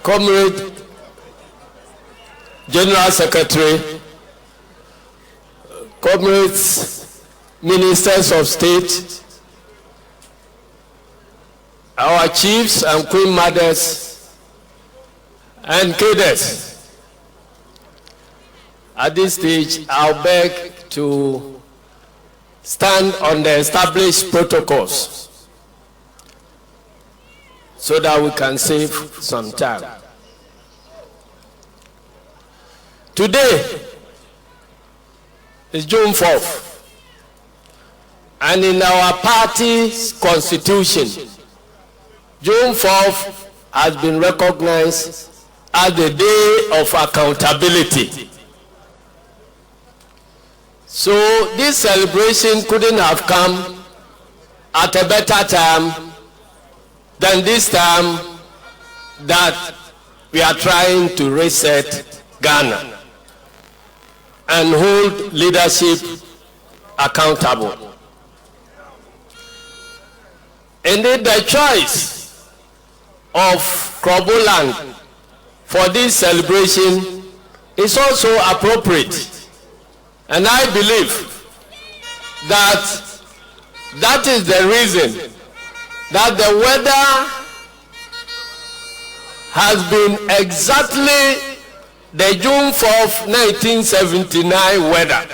Comrade General Secretary, comrades, ministers of state, our chiefs and queen mothers, and cadres. At this stage, I'll beg to stand on the established protocols so that we can save some time. Today is June 4th, and in our party's constitution, June 4th has been recognized as the day of accountability. So this celebration couldn't have come at a better time than this time that we are trying to reset Ghana and hold leadership accountable. Indeed, the choice of Krobo land for this celebration is also appropriate. And I believe that that is the reason that the weather has been exactly the June 4th, 1979 weather.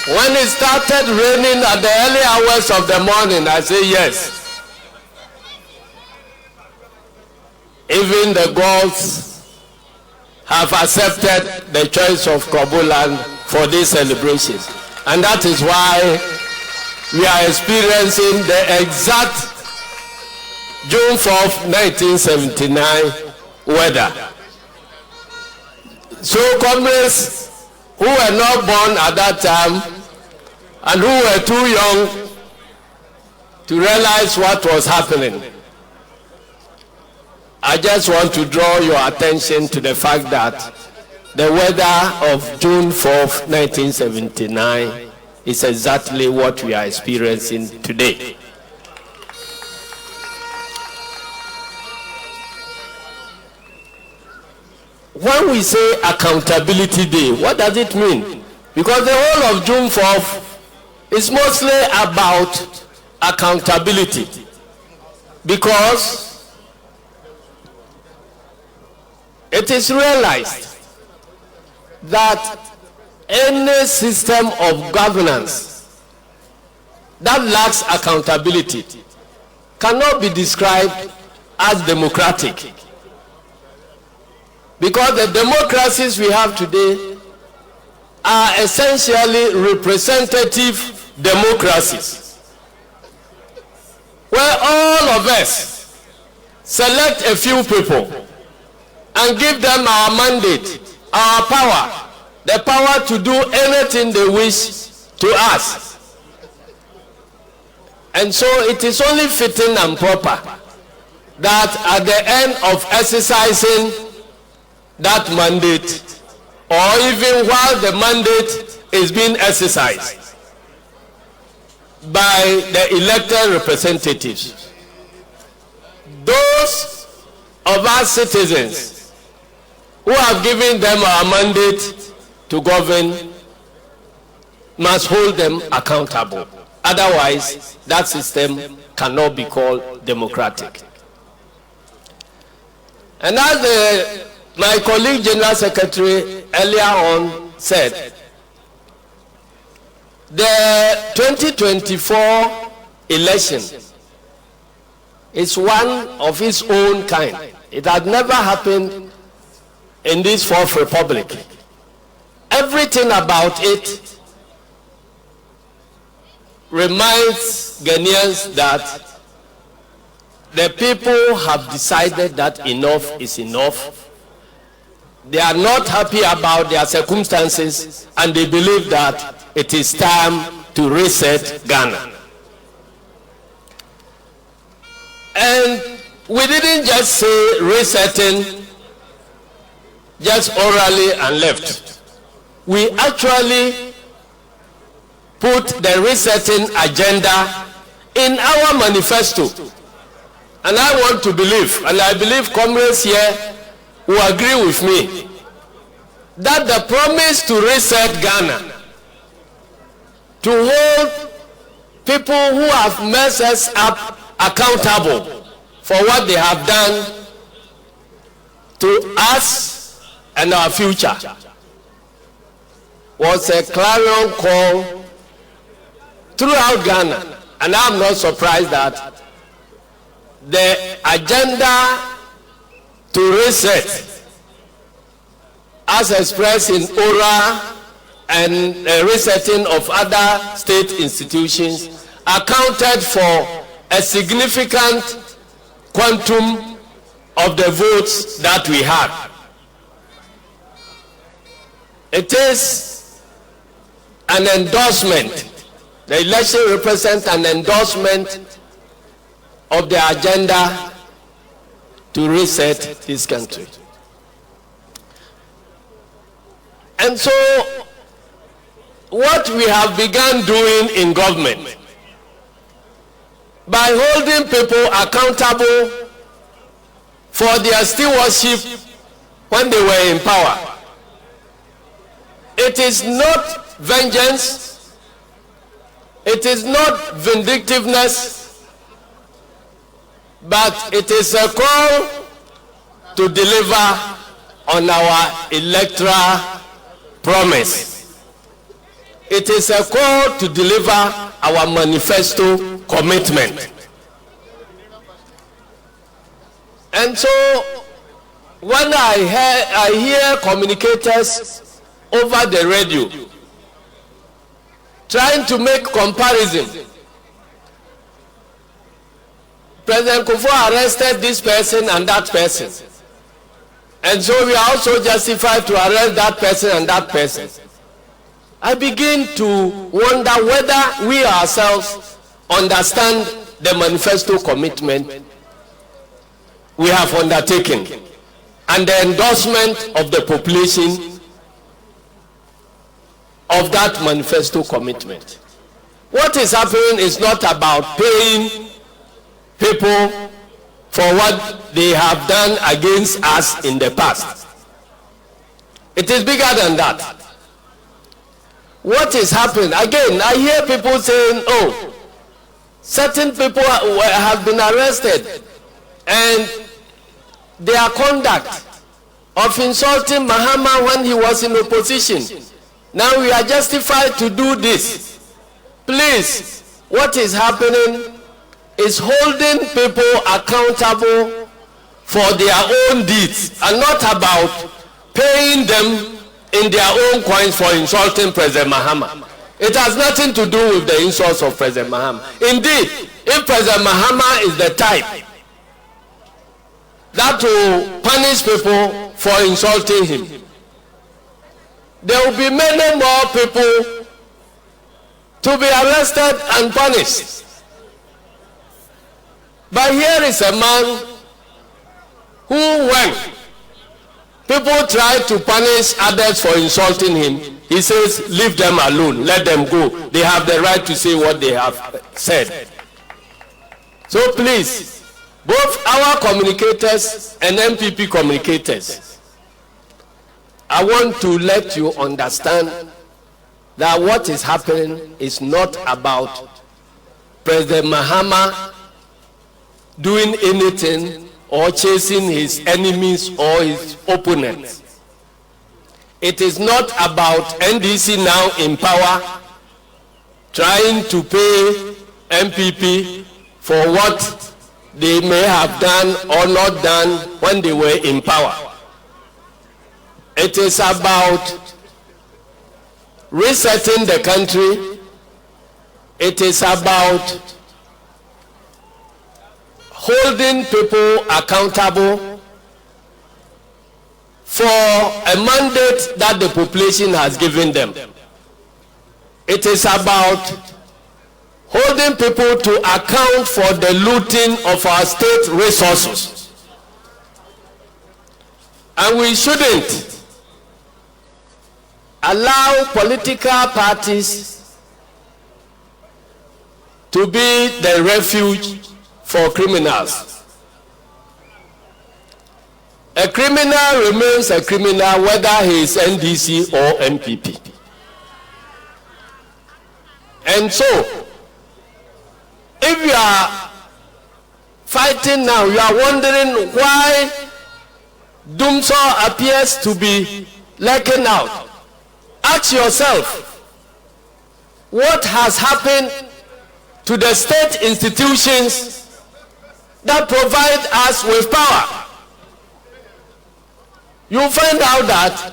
When it started raining at the early hours of the morning, I say yes. Even the gods have accepted the choice of Krobo land for this celebration. And that is why we are experiencing the exact June 4th, 1979 weather. So comrades who were not born at that time and who were too young to realize what was happening, I just want to draw your attention to the fact that the weather of June 4th, 1979 is exactly what we are experiencing today. When we say Accountability Day, what does it mean? Because the whole of June 4th is mostly about accountability. Because it is realized that any system of governance that lacks accountability cannot be described as democratic. Because the democracies we have today are essentially representative democracies, where all of us select a few people and give them our mandate, our power, the power to do anything they wish to us. And so it is only fitting and proper that at the end of exercising that mandate, or even while the mandate is being exercised by the elected representatives, those of us citizens who have given them our mandate to govern must hold them accountable. Otherwise, that system cannot be called democratic. And as my colleague General Secretary earlier on said, the 2024 election is one of its own kind. It had never happened in this Fourth Republic. Everything about it reminds Ghanaians that the people have decided that enough is enough. They are not happy about their circumstances, and they believe that it is time to reset Ghana. And we didn't just say resetting just orally and left. We actually put the resetting agenda in our manifesto. And I want to believe, and I believe comrades here will agree with me, that the promise to reset Ghana, to hold people who have messed us up accountable for what they have done to us and our future, was a clarion call throughout Ghana. And I'm not surprised that the agenda to reset, as expressed in ORA and resetting of other state institutions, accounted for a significant quantum of the votes that we had. It is an endorsement. The election represents an endorsement of the agenda to reset this country. And so, what we have begun doing in government, by holding people accountable for their stewardship when they were in power, it is not vengeance, it is not vindictiveness, but it is a call to deliver on our electoral promise. It is a call to deliver our manifesto commitment. And so when I hear communicators over the radio trying to make comparison, President Kufuor arrested this person and that person, and so we are also justified to arrest that person and that person, I begin to wonder whether we ourselves understand the manifesto commitment we have undertaken and the endorsement of the population of that manifesto commitment. What is happening is not about paying people for what they have done against us in the past. It is bigger than that. What is happening? Again, I hear people saying, oh, certain people have been arrested and their conduct of insulting Mahama when he was in opposition, now we are justified to do this. Please, what is happening is holding people accountable for their own deeds and not about paying them in their own coins for insulting President Mahama. It has nothing to do with the insults of President Mahama. Indeed, if President Mahama is the type that will punish people for insulting him, there will be many more people to be arrested and punished. But here is a man who, when people try to punish others for insulting him, he says, leave them alone, let them go. They have the right to say what they have said. So please, both our communicators and MPP communicators, I want to let you understand that what is happening is not about President Mahama doing anything or chasing his enemies or his opponents. It is not about NDC now in power trying to pay MPP for what they may have done or not done when they were in power. It is about resetting the country. It is about holding people accountable for a mandate that the population has given them. It is about holding people to account for the looting of our state resources. And we shouldn't allow political parties to be the refuge for criminals. A criminal remains a criminal whether he is NDC or MPP. And so, if you are fighting now, you are wondering why Dumso appears to be lacking out. Ask yourself, what has happened to the state institutions that provide us with power? You find out that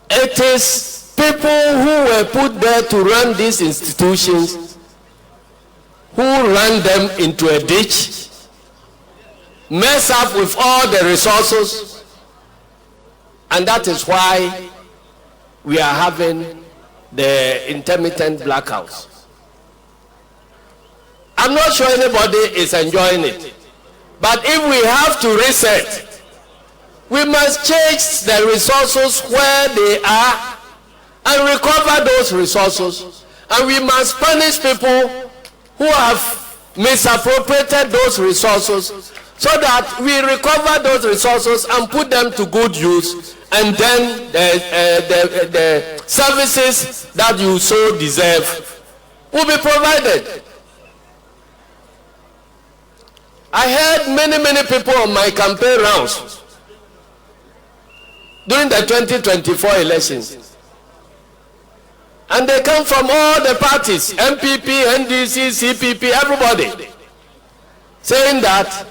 it is people who were put there to run these institutions who ran them into a ditch, mess up with all the resources, and that is why we are having the intermittent blackouts. I'm not sure anybody is enjoying it, but if we have to reset, we must change the resources where they are and recover those resources, and we must punish people who have misappropriated those resources so that we recover those resources and put them to good use, and then the services that you so deserve will be provided. I heard many people on my campaign rounds during the 2024 elections, and they come from all the parties, MPP, NDC, CPP, everybody, saying that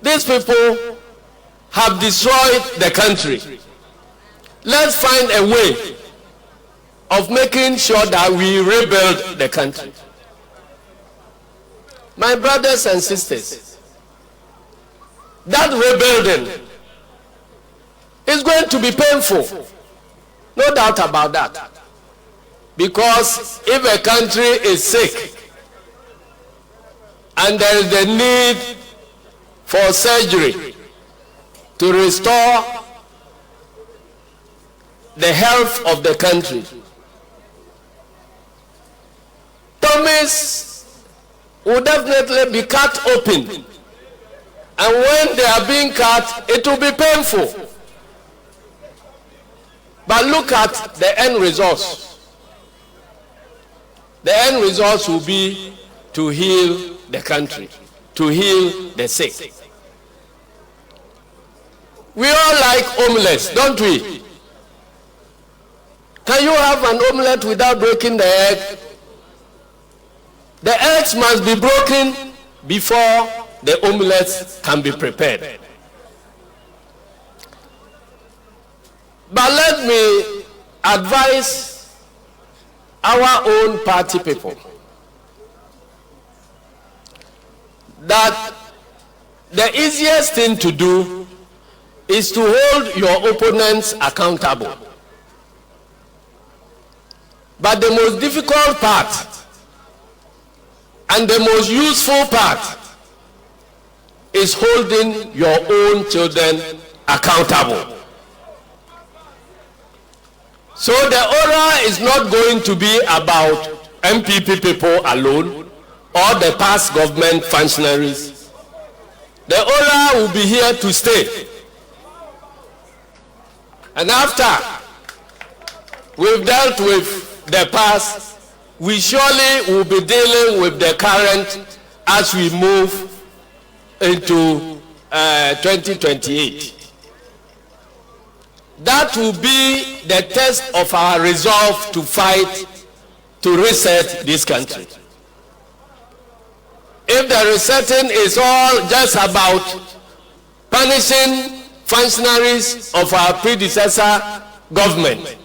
these people have destroyed the country. Let's find a way of making sure that we rebuild the country. My brothers and sisters, that rebuilding is going to be painful, no doubt about that. Because if a country is sick and there is the need for surgery to restore the health of the country, tummies will definitely be cut open, and when they are being cut, it will be painful. But look at the end results. The end results will be to heal the country, to heal the sick. We all like omelets, don't we? Can you have an omelet without breaking the egg? The eggs must be broken before the omelets can be prepared. But let me advise our own party people that the easiest thing to do is to hold your opponents accountable. But the most difficult part and the most useful part is holding your own children accountable. So the aura is not going to be about MPP people alone or the past government functionaries. The aura will be here to stay. And after we've dealt with the past, we surely will be dealing with the current as we move into 2028. That will be the test of our resolve to fight to reset this country. If the resetting is all just about punishing functionaries of our predecessor government,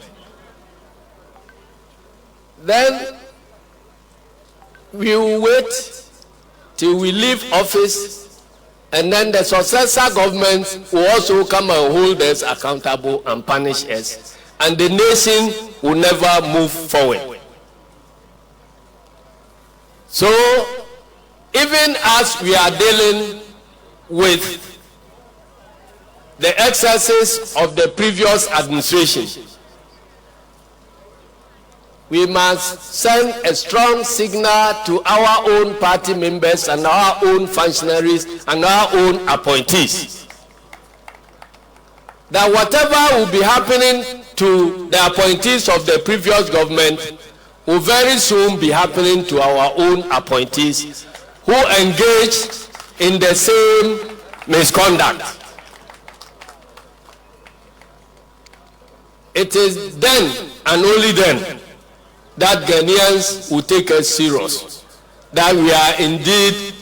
then we will wait till we leave office, and then the successor government will also come and hold us accountable and punish us, and the nation will never move forward. So, even as we are dealing with the excesses of the previous administration, we must send a strong signal to our own party members and our own functionaries and our own appointees that whatever will be happening to the appointees of the previous government will very soon be happening to our own appointees who engage in the same misconduct. It is then and only then that Ghanaians will take us serious, that we are indeed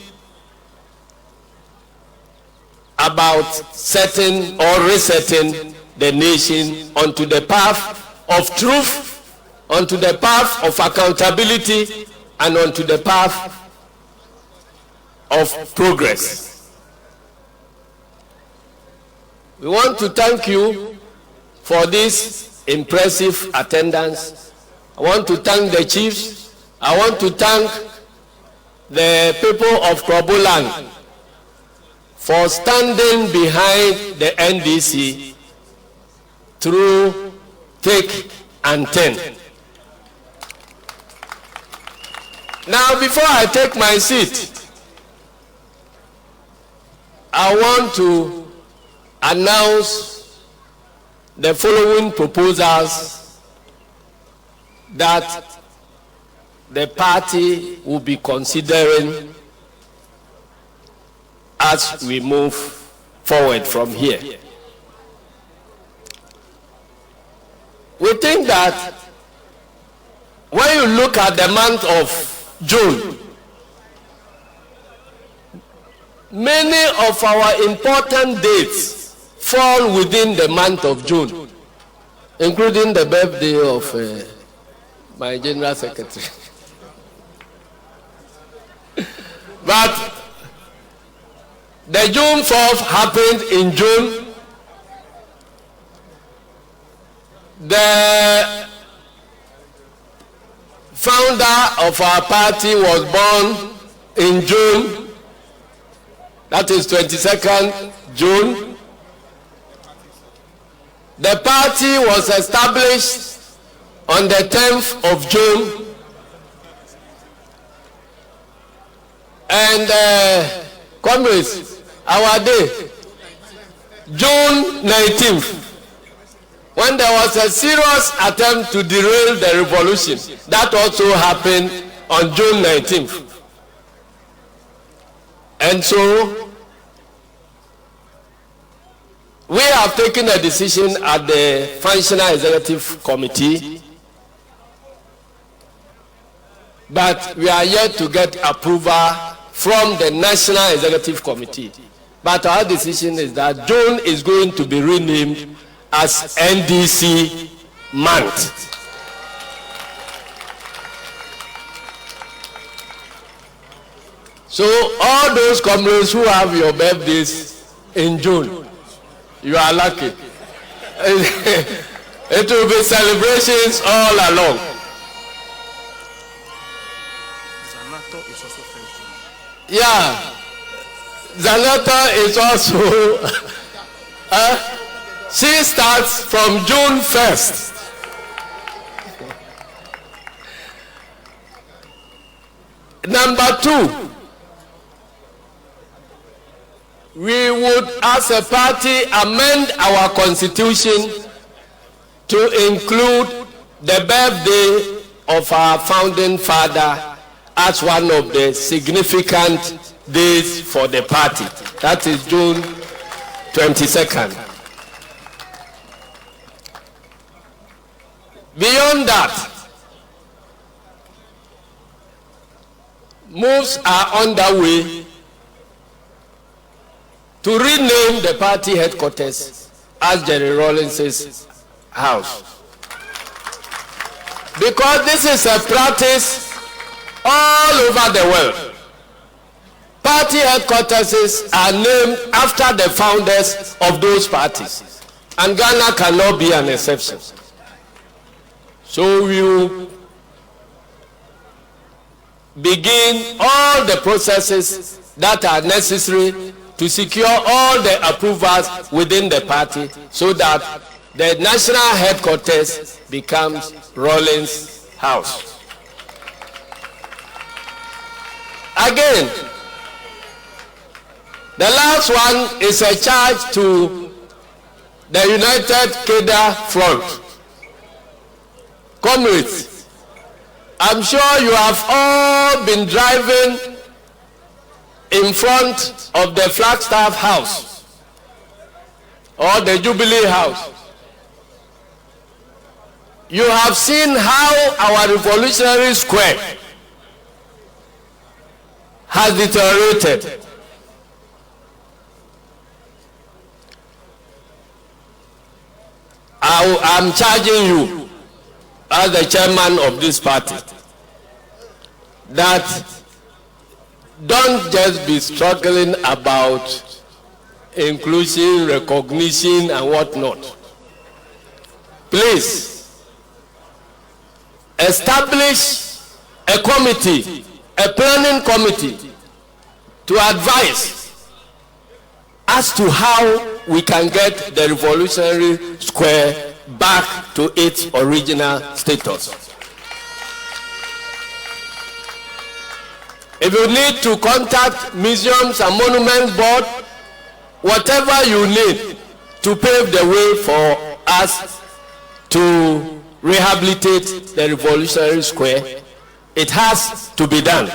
about setting or resetting the nation onto the path of truth, onto the path of accountability, and onto the path of progress. We want to thank you for this impressive attendance. I want to thank the chiefs. I want to thank the people of Kroboland for standing behind the NDC through thick and thin. Now, before I take my seat, I want to announce the following proposals that the party will be considering as we move forward from here. We think that when you look at the month of June, many of our important dates fall within the month of June, including the birthday of my General Secretary. But the June 4th happened in June. The founder of our party was born in June. That is 22nd June. The party was established on the 10th of June. And comrades, our day, June 19th, when there was a serious attempt to derail the revolution. That also happened on June 19th. And so, we have taken a decision at the Functional Executive Committee, but we are yet to get approval from the National Executive Committee. But our decision is that June is going to be renamed as NDC month. So all those comrades who have your birthdays in June, you are lucky. It will be celebrations all along. Yeah, Zanata is also, she starts from June 1st. Number 2, we would, as a party, amend our constitution to include the birthday of our founding father as one of the significant days for the party. That is June 22nd. Beyond that, moves are underway to rename the party headquarters as Jerry Rawlings's house. Because this is a practice all over the world. Party headquarters are named after the founders of those parties. And Ghana cannot be an exception. So we will begin all the processes that are necessary to secure all the approvals within the party so that the national headquarters becomes Rawlings House. Again, the last one is a charge to the United Keda Front. Comrades, I'm sure you have all been driving in front of the Flagstaff House or the Jubilee House. You have seen how our revolutionary square has deteriorated. I'm charging you as the chairman of this party that don't just be struggling about inclusion, recognition, and whatnot. Please establish a committee, a planning committee, to advise as to how we can get the revolutionary square back to its original status. If you need to contact Museums and Monuments Board, whatever you need to pave the way for us to rehabilitate the revolutionary square, it has to be done.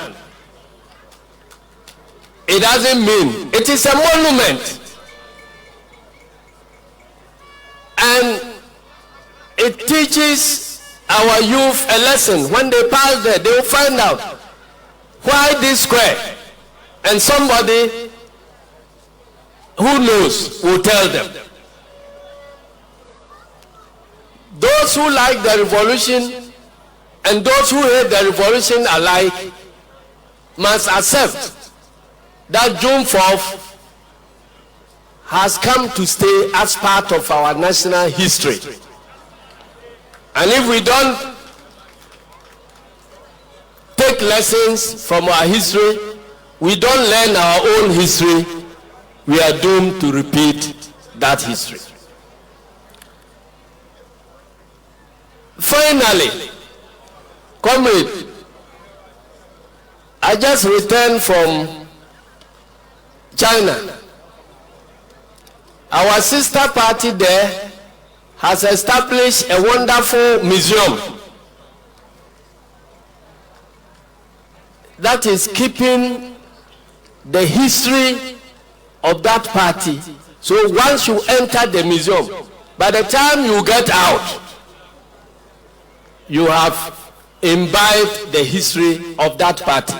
It doesn't mean it is a monument, and it teaches our youth a lesson. When they pass there, they will find out why this square, and somebody who knows will tell them. Those who like the revolution and those who hate the revolution alike must accept that June 4th has come to stay as part of our national history. And if we don't take lessons from our history, we don't learn our own history, we are doomed to repeat that history. Finally, comrade, I just returned from China. Our sister party there has established a wonderful museum that is keeping the history of that party. So once you enter the museum, by the time you get out, you have imbibed the history of that party.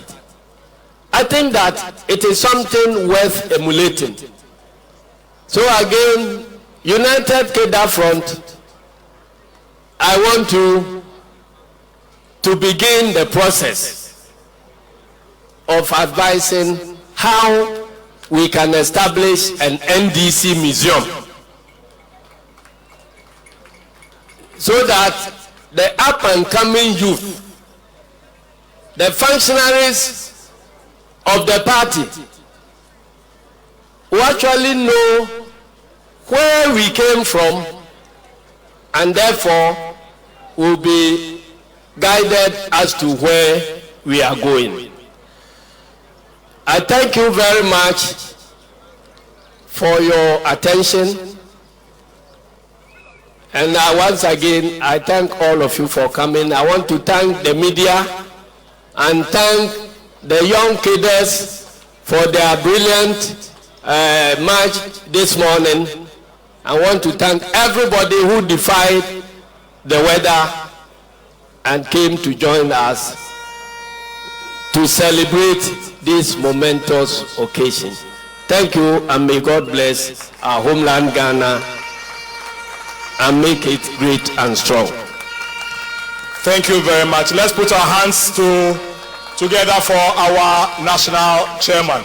I think that it is something worth emulating. So again, United Keda Front, I want to begin the process of advising how we can establish an NDC museum so that the up and coming youth, the functionaries of the party, who actually know where we came from and therefore will be guided as to where we are going. I thank you very much for your attention, and once again I thank all of you for coming. I want to thank the media and thank the young kids for their brilliant march this morning. I want to thank everybody who defied the weather and came to join us to celebrate this momentous occasion. Thank you, and may God bless our homeland Ghana and make it great and strong. Thank you very much. Let's put our hands together for our national chairman.